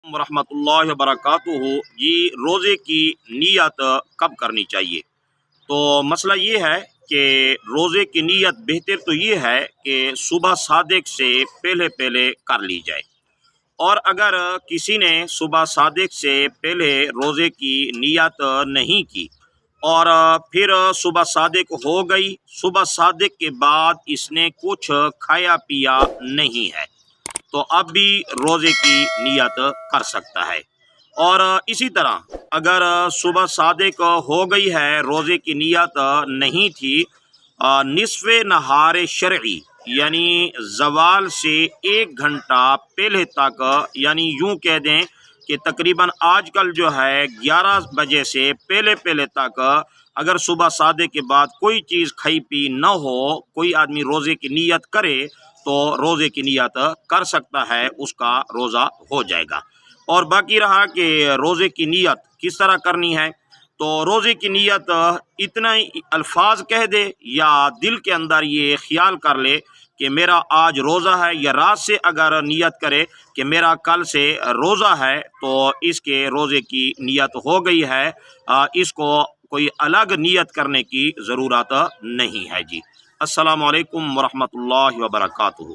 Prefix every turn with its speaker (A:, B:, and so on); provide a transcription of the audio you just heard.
A: ورحمۃ اللہ وبرکاتہ۔ جی، روزے کی نیت کب کرنی چاہیے؟ تو مسئلہ یہ ہے کہ روزے کی نیت بہتر تو یہ ہے کہ صبح صادق سے پہلے پہلے کر لی جائے، اور اگر کسی نے صبح صادق سے پہلے روزے کی نیت نہیں کی اور پھر صبح صادق ہو گئی، صبح صادق کے بعد اس نے کچھ کھایا پیا نہیں ہے، تو اب بھی روزے کی نیت کر سکتا ہے۔ اور اسی طرح اگر صبح صادق ہو گئی ہے، روزے کی نیت نہیں تھی، نصف نہار شرعی یعنی زوال سے 1 گھنٹہ پہلے تک، یعنی یوں کہہ دیں کہ تقریباً آج کل جو ہے 11 بجے سے پہلے پہلے تک اگر صبح صادق کے بعد کوئی چیز کھائی پی نہ ہو، کوئی آدمی روزے کی نیت کرے تو روزے کی نیت کر سکتا ہے، اس کا روزہ ہو جائے گا۔ اور باقی رہا کہ روزے کی نیت کس طرح کرنی ہے، تو روزے کی نیت اتنا ہی الفاظ کہہ دے یا دل کے اندر یہ خیال کر لے کہ میرا آج روزہ ہے، یا رات سے اگر نیت کرے کہ میرا کل سے روزہ ہے، تو اس کے روزے کی نیت ہو گئی ہے، اس کو کوئی الگ نیت کرنے کی ضرورت نہیں ہے۔ جی، السلام علیکم ورحمۃ اللہ وبرکاتہ۔